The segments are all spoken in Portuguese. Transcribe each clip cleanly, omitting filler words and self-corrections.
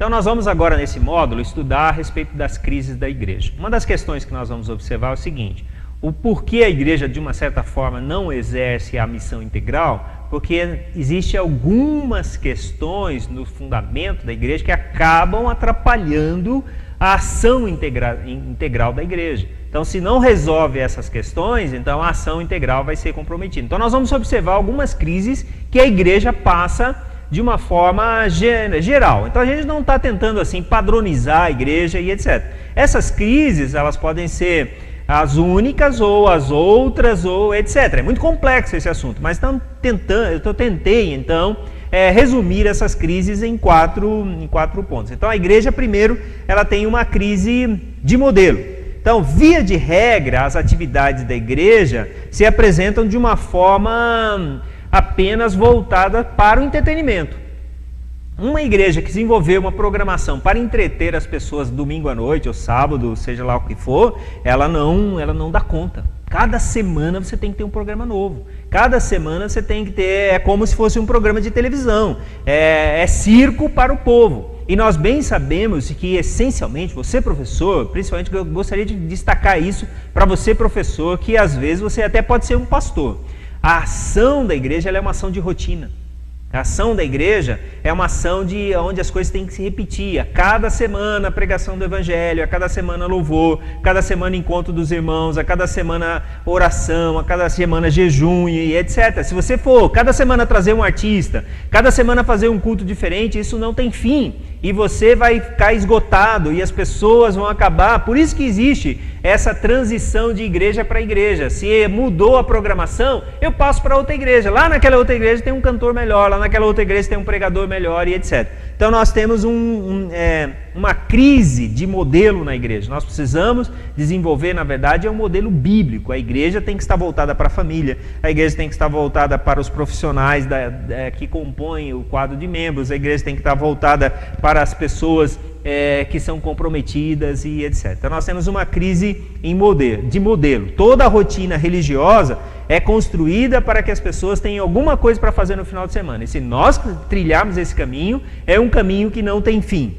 Então nós vamos agora nesse módulo estudar a respeito das crises da igreja. Uma das questões que nós vamos observar é o seguinte: o porquê a igreja de uma certa forma não exerce a missão integral, porque existem algumas questões no fundamento da igreja que acabam atrapalhando a ação integral da igreja. Então, se não resolve essas questões, então a ação integral vai ser comprometida. Então, nós vamos observar algumas crises que a igreja passa de uma forma geral. Então, a gente não está tentando assim padronizar a igreja e etc. Essas crises, elas podem ser as únicas ou as outras ou etc. É muito complexo esse assunto, mas eu tentei então resumir essas crises em quatro pontos. Então, a igreja, primeiro, ela tem uma crise de modelo. Então, via de regra, as atividades da igreja se apresentam de uma forma apenas voltada para o entretenimento. Uma igreja que desenvolveu uma programação para entreter as pessoas domingo à noite ou sábado, seja lá o que for, ela não dá conta. Cada semana você tem que ter um programa novo. Cada semana você tem que ter, é como se fosse um programa de televisão. É circo para o povo. E nós bem sabemos que, essencialmente, você professor, principalmente eu gostaria de destacar isso para você professor, que às vezes você até pode ser um pastor. A ação da igreja ela é uma ação de rotina. A ação da igreja é uma ação onde as coisas têm que se repetir. A cada semana a pregação do evangelho, a cada semana louvor, a cada semana encontro dos irmãos, a cada semana oração, a cada semana jejum e etc. Se você for cada semana trazer um artista, cada semana fazer um culto diferente, isso não tem fim. E você vai ficar esgotado e as pessoas vão acabar. Por isso que existe essa transição de igreja para igreja. Se mudou a programação, eu passo para outra igreja. Lá naquela outra igreja tem um cantor melhor, lá naquela outra igreja tem um pregador melhor e etc. Então nós temos uma crise de modelo na igreja. Nós precisamos desenvolver, na verdade, um modelo bíblico. A igreja tem que estar voltada para a família, a igreja tem que estar voltada para os profissionais que compõem o quadro de membros, a igreja tem que estar voltada para as pessoas que são comprometidas e etc. Então nós temos uma crise de modelo. Toda a rotina religiosa é construída para que as pessoas tenham alguma coisa para fazer no final de semana. E se nós trilharmos esse caminho, é um caminho que não tem fim.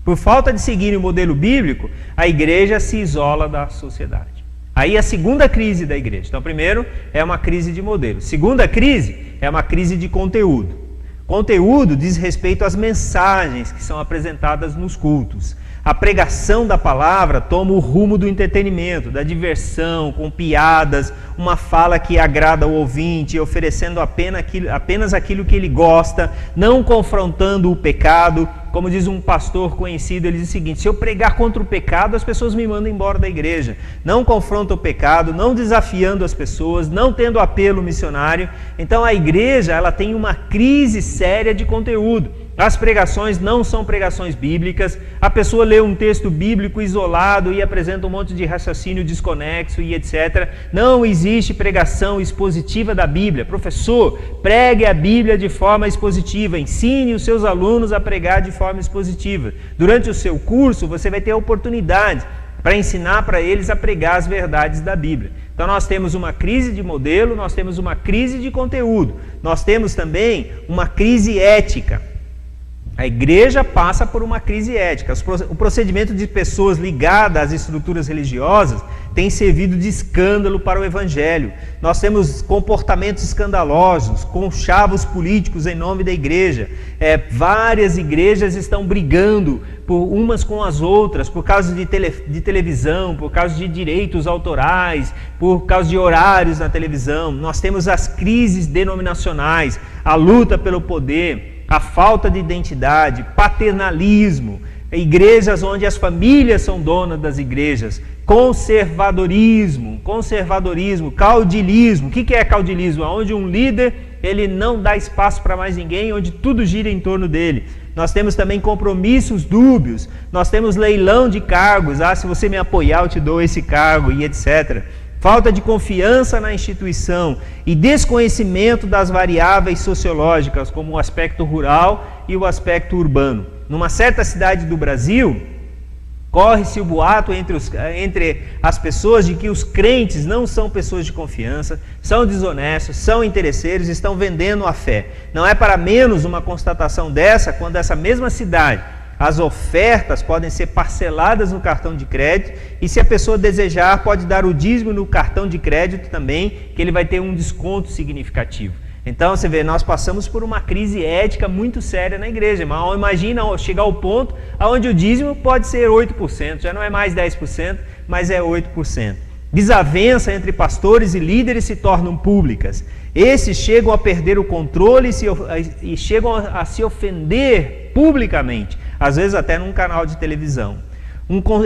Por falta de seguir o modelo bíblico, a igreja se isola da sociedade. Aí a segunda crise da igreja. Então, primeiro é uma crise de modelo. Segunda crise é uma crise de conteúdo. Conteúdo diz respeito às mensagens que são apresentadas nos cultos. A pregação da palavra toma o rumo do entretenimento, da diversão, com piadas, uma fala que agrada ao ouvinte, oferecendo apenas aquilo que ele gosta, não confrontando o pecado. Como diz um pastor conhecido, ele diz o seguinte: se eu pregar contra o pecado, as pessoas me mandam embora da igreja. Não confronta o pecado, não desafiando as pessoas, não tendo apelo missionário. Então a igreja ela tem uma crise séria de conteúdo. As pregações não são pregações bíblicas, a pessoa lê um texto bíblico isolado e apresenta um monte de raciocínio desconexo e etc. Não existe pregação expositiva da Bíblia. Professor, pregue a Bíblia de forma expositiva, ensine os seus alunos a pregar de forma expositiva. Durante o seu curso, você vai ter a oportunidade para ensinar para eles a pregar as verdades da Bíblia. Então nós temos uma crise de modelo, nós temos uma crise de conteúdo, nós temos também uma crise ética. A igreja passa por uma crise ética. O procedimento de pessoas ligadas às estruturas religiosas tem servido de escândalo para o evangelho. Nós temos comportamentos escandalosos, conchavos políticos em nome da igreja. Várias igrejas estão brigando umas com as outras por causa de televisão, por causa de direitos autorais, por causa de horários na televisão. Nós temos as crises denominacionais, a luta pelo poder, a falta de identidade, paternalismo, igrejas onde as famílias são donas das igrejas, conservadorismo, caudilismo. O que é caudilismo? Onde um líder ele não dá espaço para mais ninguém, onde tudo gira em torno dele. Nós temos também compromissos dúbios, nós temos leilão de cargos, se você me apoiar eu te dou esse cargo e etc. Falta de confiança na instituição e desconhecimento das variáveis sociológicas, como o aspecto rural e o aspecto urbano. Numa certa cidade do Brasil, corre-se o boato entre as pessoas de que os crentes não são pessoas de confiança, são desonestos, são interesseiros, estão vendendo a fé. Não é para menos uma constatação dessa quando essa mesma cidade As ofertas podem ser parceladas no cartão de crédito e, se a pessoa desejar, pode dar o dízimo no cartão de crédito também, que ele vai ter um desconto significativo. Então, você vê, nós passamos por uma crise ética muito séria na igreja. Mas imagina chegar ao ponto onde o dízimo pode ser 8%, já não é mais 10%, mas é 8%. Desavença entre pastores e líderes se tornam públicas. Esses chegam a perder o controle e chegam a se ofender publicamente, às vezes até num canal de televisão.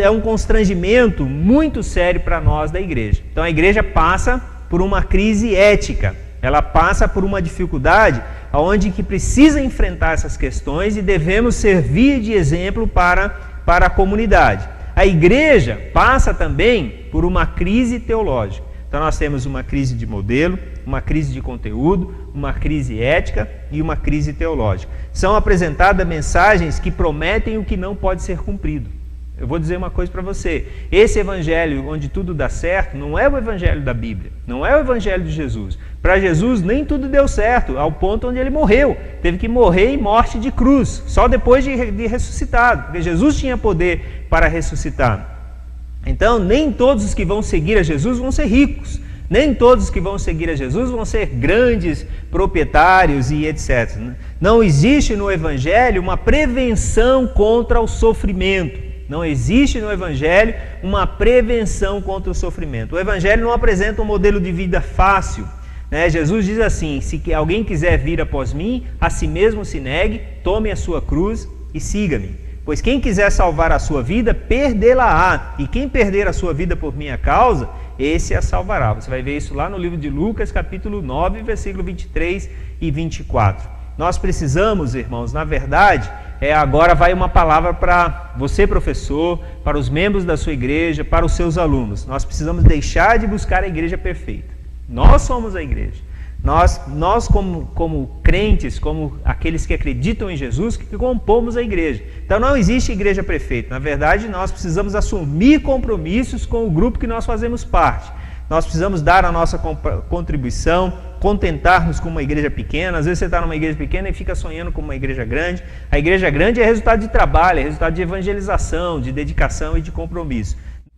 É um constrangimento muito sério para nós da igreja. Então a igreja passa por uma crise ética, ela passa por uma dificuldade onde que precisa enfrentar essas questões e devemos servir de exemplo para a comunidade. A igreja passa também por uma crise teológica. Então nós temos uma crise de modelo, uma crise de conteúdo, uma crise ética e uma crise teológica. São apresentadas mensagens que prometem o que não pode ser cumprido. Eu vou dizer uma coisa para você, esse evangelho onde tudo dá certo não é o evangelho da Bíblia, não é o evangelho de Jesus. Para Jesus nem tudo deu certo, ao ponto onde ele morreu, teve que morrer em morte de cruz, só depois de ressuscitado, porque Jesus tinha poder para ressuscitar. Então nem todos os que vão seguir a Jesus vão ser ricos, nem todos os que vão seguir a Jesus vão ser grandes proprietários e etc. Não existe no evangelho uma prevenção contra o sofrimento. Não existe no Evangelho uma prevenção contra o sofrimento. O Evangelho não apresenta um modelo de vida fácil. Jesus diz assim, se alguém quiser vir após mim, a si mesmo se negue, tome a sua cruz e siga-me. Pois quem quiser salvar a sua vida, perdê-la-á. E quem perder a sua vida por minha causa, esse a salvará. Você vai ver isso lá no livro de Lucas, capítulo 9, versículo 23 e 24. Nós precisamos, irmãos, na verdade... agora vai uma palavra para você, professor, para os membros da sua igreja, para os seus alunos. Nós precisamos deixar de buscar a igreja perfeita. Nós somos a igreja. Nós como crentes, como aqueles que acreditam em Jesus, que compomos a igreja. Então não existe igreja perfeita. Na verdade, nós precisamos assumir compromissos com o grupo que nós fazemos parte. Nós precisamos dar a nossa contribuição, contentar-nos com uma igreja pequena. Às vezes você está numa igreja pequena e fica sonhando com uma igreja grande. A igreja grande é resultado de trabalho, é resultado de evangelização, de dedicação e de compromisso.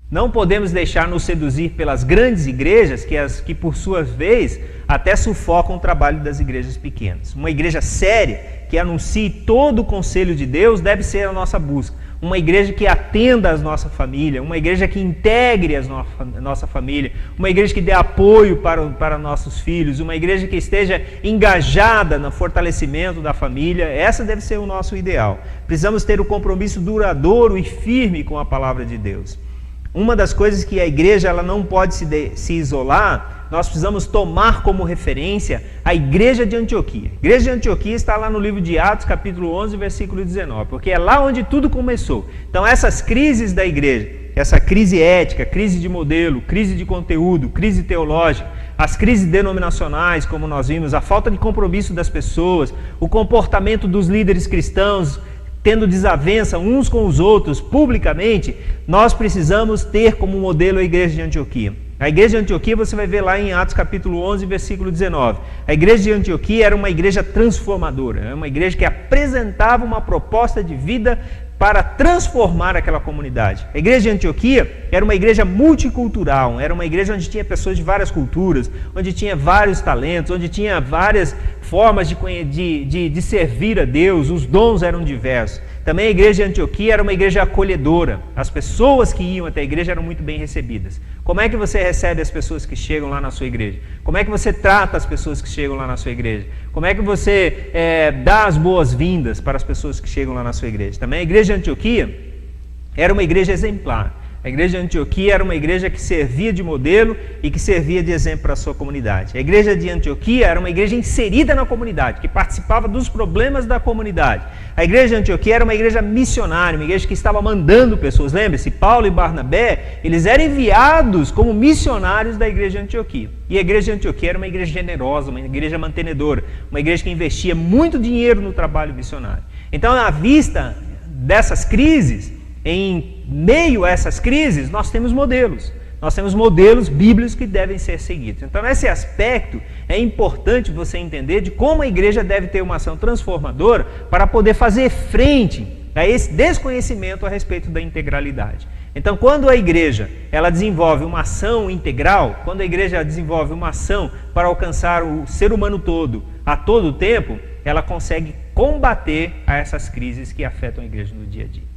Não podemos deixar nos seduzir pelas grandes igrejas, que por sua vez até sufocam o trabalho das igrejas pequenas. Uma igreja séria, que anuncie todo o conselho de Deus, deve ser a nossa busca. Uma igreja que atenda a nossa família, uma igreja que integre a nossa família, uma igreja que dê apoio para nossos filhos, uma igreja que esteja engajada no fortalecimento da família. Essa deve ser o nosso ideal. Precisamos ter o compromisso duradouro e firme com a palavra de Deus. Uma das coisas que a igreja ela não pode se isolar, nós precisamos tomar como referência a igreja de Antioquia. A igreja de Antioquia está lá no livro de Atos, capítulo 11, versículo 19, porque é lá onde tudo começou. Então essas crises da igreja, essa crise ética, crise de modelo, crise de conteúdo, crise teológica, as crises denominacionais, como nós vimos, a falta de compromisso das pessoas, o comportamento dos líderes cristãos, tendo desavença uns com os outros publicamente, nós precisamos ter como modelo a igreja de Antioquia. A igreja de Antioquia você vai ver lá em Atos capítulo 11, versículo 19. A igreja de Antioquia era uma igreja transformadora, era uma igreja que apresentava uma proposta de vida para transformar aquela comunidade. A igreja de Antioquia era uma igreja multicultural, era uma igreja onde tinha pessoas de várias culturas, onde tinha vários talentos, onde tinha várias formas de servir a Deus, os dons eram diversos. Também a igreja de Antioquia era uma igreja acolhedora, as pessoas que iam até a igreja eram muito bem recebidas. Como é que você recebe as pessoas que chegam lá na sua igreja? Como é que você trata as pessoas que chegam lá na sua igreja? Como é que você dá as boas-vindas para as pessoas que chegam lá na sua igreja? Também a igreja de Antioquia era uma igreja exemplar. A igreja de Antioquia era uma igreja que servia de modelo e que servia de exemplo para a sua comunidade. A igreja de Antioquia era uma igreja inserida na comunidade, que participava dos problemas da comunidade. A igreja de Antioquia era uma igreja missionária, uma igreja que estava mandando pessoas. Lembre-se, Paulo e Barnabé, eles eram enviados como missionários da igreja de Antioquia. E a igreja de Antioquia era uma igreja generosa, uma igreja mantenedora, uma igreja que investia muito dinheiro no trabalho missionário. Então, à vista dessas crises, em meio a essas crises, nós temos modelos. Nós temos modelos bíblicos que devem ser seguidos. Então, nesse aspecto, é importante você entender de como a igreja deve ter uma ação transformadora para poder fazer frente É esse desconhecimento a respeito da integralidade. Então, quando a igreja ela desenvolve uma ação integral, quando a igreja desenvolve uma ação para alcançar o ser humano todo, a todo tempo, ela consegue combater essas crises que afetam a igreja no dia a dia.